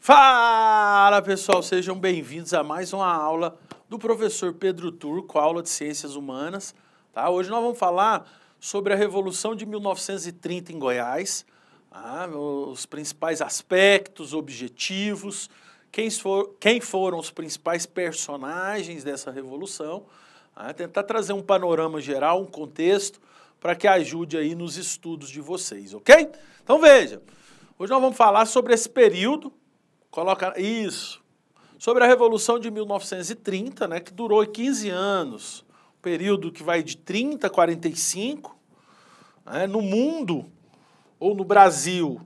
Fala pessoal, sejam bem-vindos a mais uma aula do professor Pedro Turco, aula de Ciências Humanas. Tá? Hoje nós vamos falar sobre a Revolução de 1930 em Goiás, os principais aspectos, objetivos, quem foram os principais personagens dessa revolução, tentar trazer um panorama geral, um contexto, para que ajude aí nos estudos de vocês, ok? Então veja, hoje nós vamos falar sobre esse período. Coloca isso. Sobre a Revolução de 1930, né, que durou 15 anos, período que vai de 30 a 45, né, no mundo, ou no Brasil,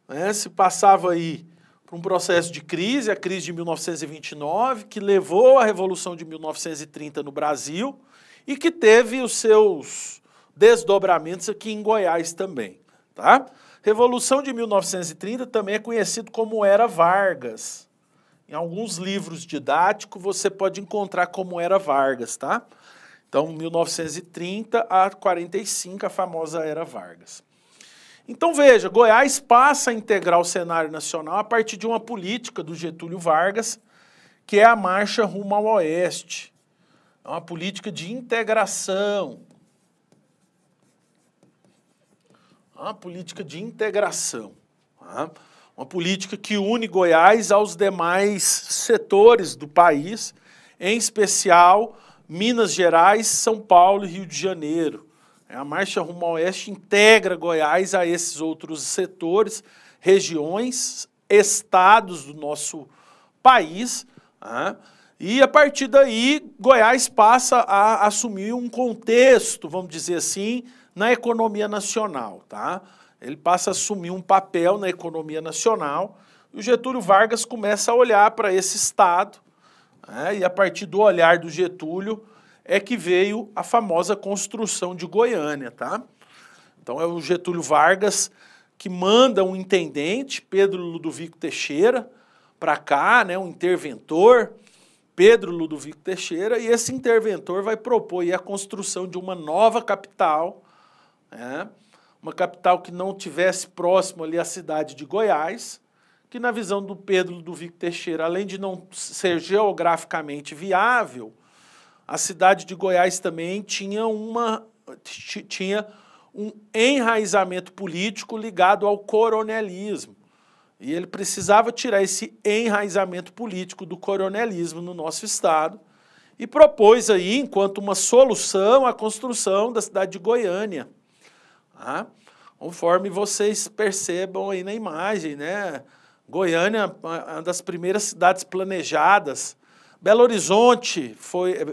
né, se passava aí por um processo de crise, a crise de 1929, que levou à Revolução de 1930 no Brasil e que teve os seus desdobramentos aqui em Goiás também, tá? Revolução de 1930 também é conhecido como Era Vargas. Em alguns livros didáticos você pode encontrar como Era Vargas, tá? Então, 1930 a 45, a famosa Era Vargas. Então, veja, Goiás passa a integrar o cenário nacional a partir de uma política do Getúlio Vargas, que é a Marcha Rumo ao Oeste. É uma política de integração. Uma política de integração, tá? Uma política que une Goiás aos demais setores do país, em especial Minas Gerais, São Paulo e Rio de Janeiro. A Marcha Rumo ao Oeste integra Goiás a esses outros setores, regiões, estados do nosso país, tá? E a partir daí Goiás passa a assumir um contexto, vamos dizer assim, na economia nacional, tá? Ele passa a assumir um papel na economia nacional e o Getúlio Vargas começa a olhar para esse estado, né? E a partir do olhar do Getúlio é que veio a famosa construção de Goiânia, tá? Então é o Getúlio Vargas que manda um intendente, Pedro Ludovico Teixeira, para cá, né? Um interventor, Pedro Ludovico Teixeira, e esse interventor vai propor aí a construção de uma nova capital, uma capital que não tivesse próximo ali à cidade de Goiás, que na visão do Pedro Ludovico Teixeira, além de não ser geograficamente viável, a cidade de Goiás também tinha um enraizamento político ligado ao coronelismo. E ele precisava tirar esse enraizamento político do coronelismo no nosso estado e propôs aí, enquanto uma solução, a construção da cidade de Goiânia. Conforme vocês percebam aí na imagem, né? Goiânia, uma das primeiras cidades planejadas. Belo Horizonte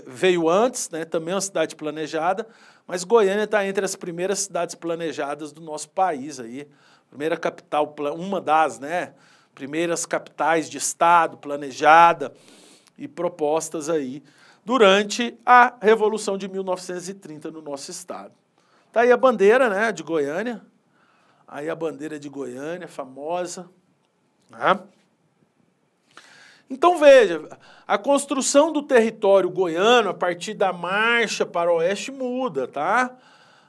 veio antes, né? Também é uma cidade planejada, mas Goiânia está entre as primeiras cidades planejadas do nosso país aí. Primeira capital, uma das, né, primeiras capitais de estado planejada e propostas aí durante a Revolução de 1930 no nosso estado. Tá aí a bandeira, né, de Goiânia. Aí a bandeira de Goiânia, famosa. Então veja, a construção do território goiano a partir da marcha para o oeste muda, tá?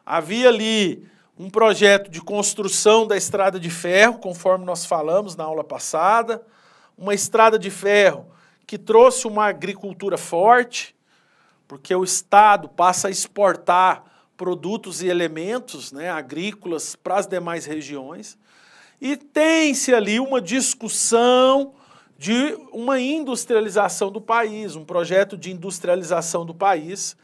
Havia ali um projeto de construção da estrada de ferro, conforme nós falamos na aula passada, uma estrada de ferro que trouxe uma agricultura forte, porque o Estado passa a exportar produtos e elementos, né, agrícolas para as demais regiões, e tem-se ali uma discussão de uma industrialização do país, um projeto de industrialização do país,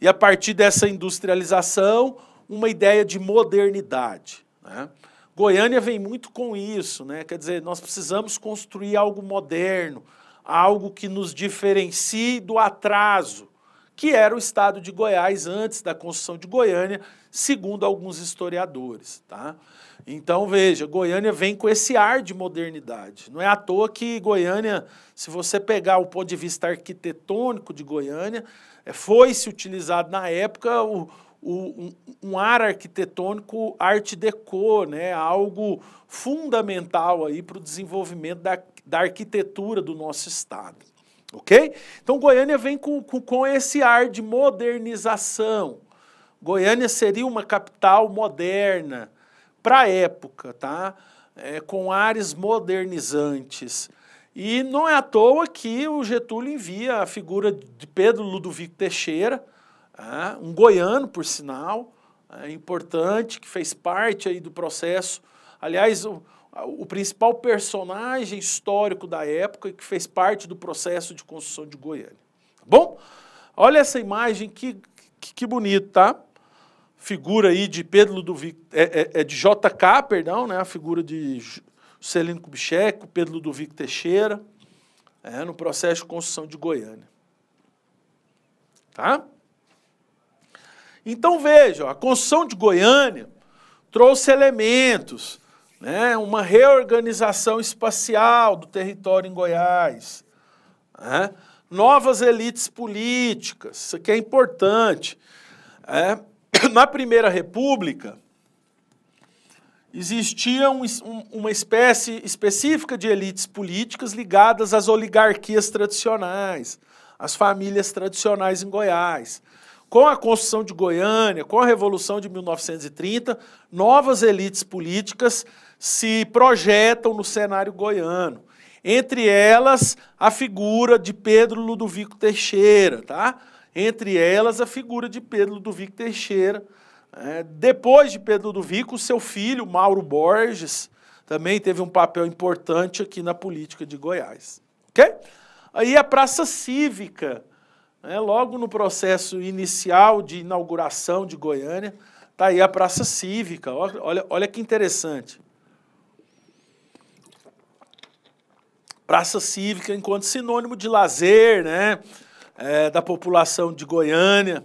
e a partir dessa industrialização, uma ideia de modernidade. Goiânia vem muito com isso, né? Quer dizer, nós precisamos construir algo moderno, algo que nos diferencie do atraso, que era o estado de Goiás antes da construção de Goiânia, segundo alguns historiadores, tá? Então, veja, Goiânia vem com esse ar de modernidade. Não é à toa que Goiânia, se você pegar o ponto de vista arquitetônico de Goiânia, foi-se utilizado na época um ar arquitetônico art déco, né? Algo fundamental aí para o desenvolvimento da arquitetura do nosso estado. Ok? Então, Goiânia vem com esse ar de modernização. Goiânia seria uma capital moderna para a época, tá? com ares modernizantes. E não é à toa que o Getúlio envia a figura de Pedro Ludovico Teixeira, um goiano, por sinal, importante, que fez parte aí do processo. Aliás, o principal personagem histórico da época que fez parte do processo de construção de Goiânia. Tá bom? Olha essa imagem, que bonito, tá? Figura aí de Pedro Ludovico, de JK, perdão, né? A figura de Juscelino Kubitschek, Pedro Ludovico Teixeira, no processo de construção de Goiânia. Tá? Então veja, ó, a construção de Goiânia trouxe elementos, né? Uma reorganização espacial do território em Goiás, né? Novas elites políticas, isso aqui é importante. Na Primeira República, existia uma espécie específica de elites políticas ligadas às oligarquias tradicionais, às famílias tradicionais em Goiás. Com a construção de Goiânia, com a Revolução de 1930, novas elites políticas se projetam no cenário goiano. Entre elas, a figura de Pedro Ludovico Teixeira, tá? Entre elas, a figura de Pedro Ludovico Teixeira. Depois de Pedro Ludovico, seu filho, Mauro Borges, também teve um papel importante aqui na política de Goiás. Ok? Aí a Praça Cívica, logo no processo inicial de inauguração de Goiânia, está aí a Praça Cívica. Olha que interessante. Praça Cívica enquanto sinônimo de lazer, né? Da população de Goiânia,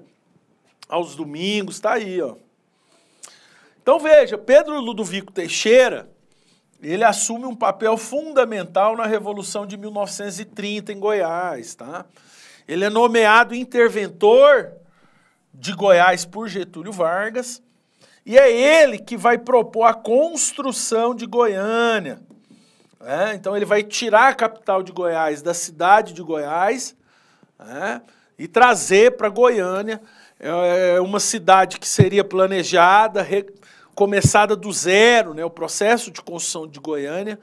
aos domingos, está aí, ó. Então veja, Pedro Ludovico Teixeira, ele assume um papel fundamental na Revolução de 1930 em Goiás, tá? Ele é nomeado interventor de Goiás por Getúlio Vargas, e é ele que vai propor a construção de Goiânia. Então ele vai tirar a capital de Goiás da cidade de Goiás, e trazer para Goiânia uma cidade que seria planejada, começada do zero, né? O processo de construção de Goiânia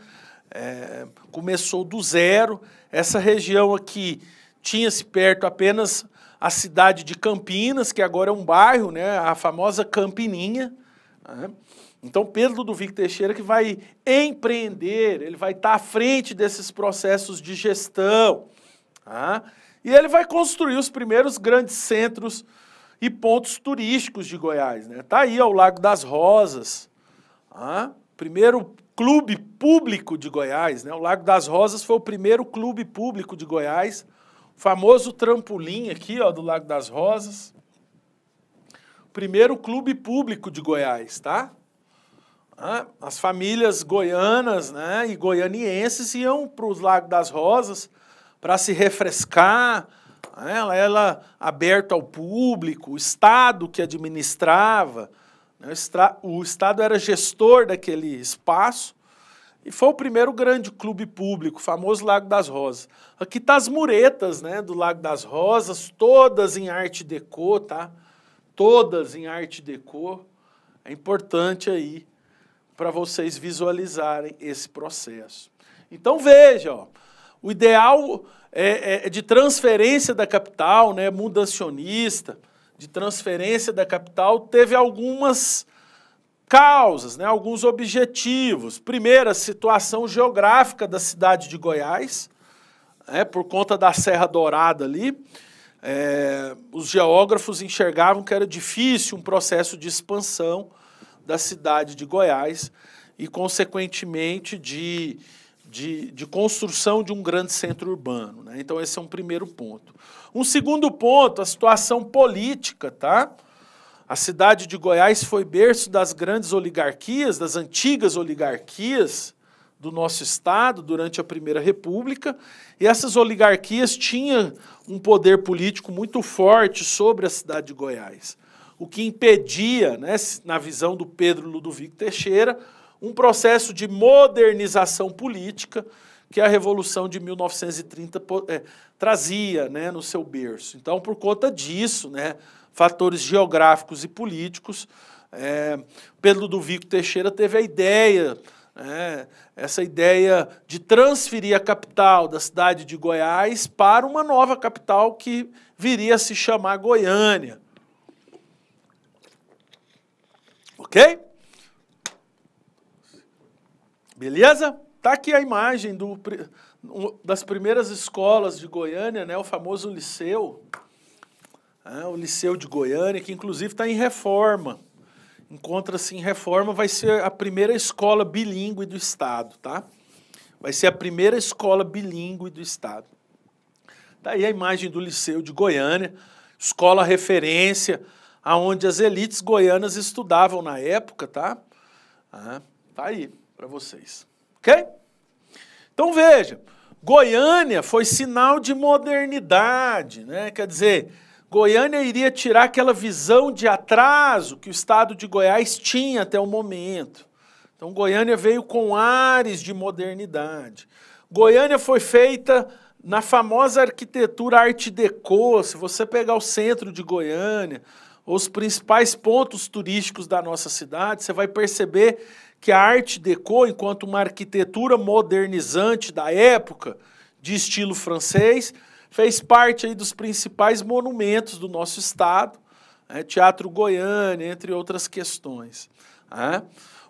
começou do zero. Essa região aqui tinha-se perto apenas a cidade de Campinas, que agora é um bairro, né? A famosa Campininha. Então Pedro Ludovico Teixeira que vai empreender, ele vai estar à frente desses processos de gestão. E ele vai construir os primeiros grandes centros e pontos turísticos de Goiás, né? Tá aí, ó, o Lago das Rosas, primeiro clube público de Goiás, né? O Lago das Rosas foi o primeiro clube público de Goiás, o famoso trampolim aqui, ó, do Lago das Rosas, primeiro clube público de Goiás, tá? As famílias goianas, né, e goianienses iam para os Lagos das Rosas para se refrescar, ela aberta ao público, o Estado que administrava, né, o Estado era gestor daquele espaço, e foi o primeiro grande clube público, o famoso Lago das Rosas. Aqui tá as muretas, né, do Lago das Rosas, todas em arte déco, tá? Todas em arte déco. É importante aí para vocês visualizarem esse processo. Então veja, ó, o ideal de transferência da capital, né, mudancionista, de transferência da capital, teve algumas causas, né, alguns objetivos. Primeiro, a situação geográfica da cidade de Goiás, por conta da Serra Dourada ali, os geógrafos enxergavam que era difícil um processo de expansão da cidade de Goiás e, consequentemente, de construção de um grande centro urbano, né? Então, esse é um primeiro ponto. Um segundo ponto, a situação política, tá? A cidade de Goiás foi berço das grandes oligarquias, das antigas oligarquias do nosso estado durante a Primeira República, e essas oligarquias tinham um poder político muito forte sobre a cidade de Goiás, o que impedia, né, na visão do Pedro Ludovico Teixeira, um processo de modernização política que a Revolução de 1930 trazia, né, no seu berço. Então, por conta disso, né, fatores geográficos e políticos, Pedro Ludovico Teixeira teve a ideia essa ideia de transferir a capital da cidade de Goiás para uma nova capital que viria a se chamar Goiânia. Ok? Beleza? Tá aqui a imagem das primeiras escolas de Goiânia, né, o famoso Liceu, o Liceu de Goiânia, que inclusive está em reforma. Encontra-se em reforma, vai ser a primeira escola bilíngue do estado, tá? Vai ser a primeira escola bilíngue do estado. Tá aí a imagem do Liceu de Goiânia, escola referência, aonde as elites goianas estudavam na época, tá? Tá aí para vocês, ok? Então veja, Goiânia foi sinal de modernidade, né? Quer dizer, Goiânia iria tirar aquela visão de atraso que o estado de Goiás tinha até o momento. Então, Goiânia veio com ares de modernidade. Goiânia foi feita na famosa arquitetura Art Deco. Se você pegar o centro de Goiânia, os principais pontos turísticos da nossa cidade, você vai perceber que a Art Deco, enquanto uma arquitetura modernizante da época, de estilo francês, fez parte aí dos principais monumentos do nosso estado, Teatro Goiânia, entre outras questões.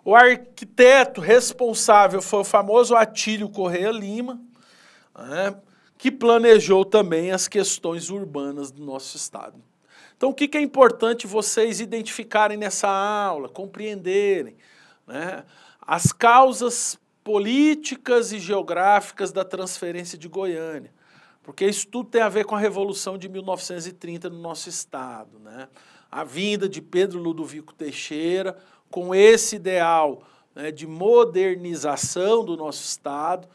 O arquiteto responsável foi o famoso Atílio Correia Lima, que planejou também as questões urbanas do nosso estado. Então, o que é importante vocês identificarem nessa aula, compreenderem, né? As causas políticas e geográficas da transferência de Goiânia. Porque isso tudo tem a ver com a Revolução de 1930 no nosso estado, né? A vinda de Pedro Ludovico Teixeira, com esse ideal, né, de modernização do nosso estado,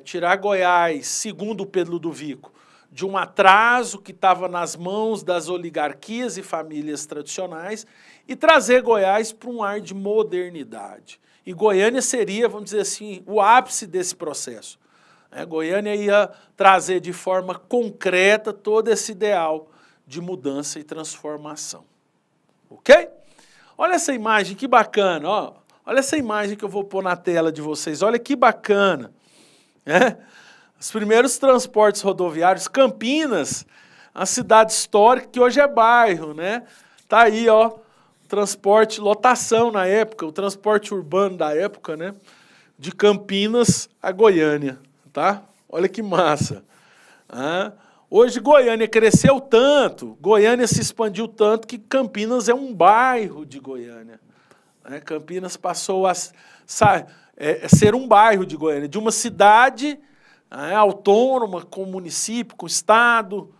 tirar Goiás, segundo Pedro Ludovico, de um atraso que estava nas mãos das oligarquias e famílias tradicionais e trazer Goiás para um ar de modernidade. E Goiânia seria, vamos dizer assim, o ápice desse processo. Goiânia ia trazer de forma concreta todo esse ideal de mudança e transformação. Ok? Olha essa imagem, que bacana. Ó. Olha essa imagem que eu vou pôr na tela de vocês. Olha que bacana. Os primeiros transportes rodoviários, Campinas, a cidade histórica que hoje é bairro, né? Tá aí, ó, transporte, lotação na época, o transporte urbano da época, né? De Campinas a Goiânia. Tá? Olha que massa. Hoje Goiânia cresceu tanto, Goiânia se expandiu tanto que Campinas é um bairro de Goiânia. Campinas passou a ser um bairro de Goiânia, de uma cidade autônoma, com município, com estado,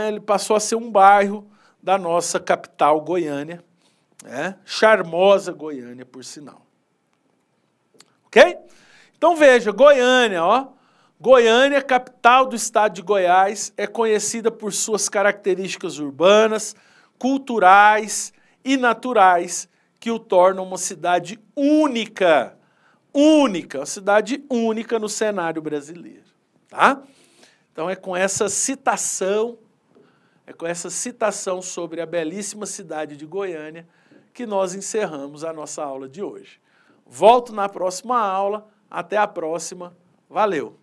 ele passou a ser um bairro da nossa capital Goiânia, charmosa Goiânia, por sinal. Ok? Então veja, Goiânia, ó. Goiânia, capital do estado de Goiás, é conhecida por suas características urbanas, culturais e naturais que o tornam uma cidade única, uma cidade única no cenário brasileiro, tá? Então é com essa citação sobre a belíssima cidade de Goiânia que nós encerramos a nossa aula de hoje. Volto na próxima aula, até a próxima, valeu!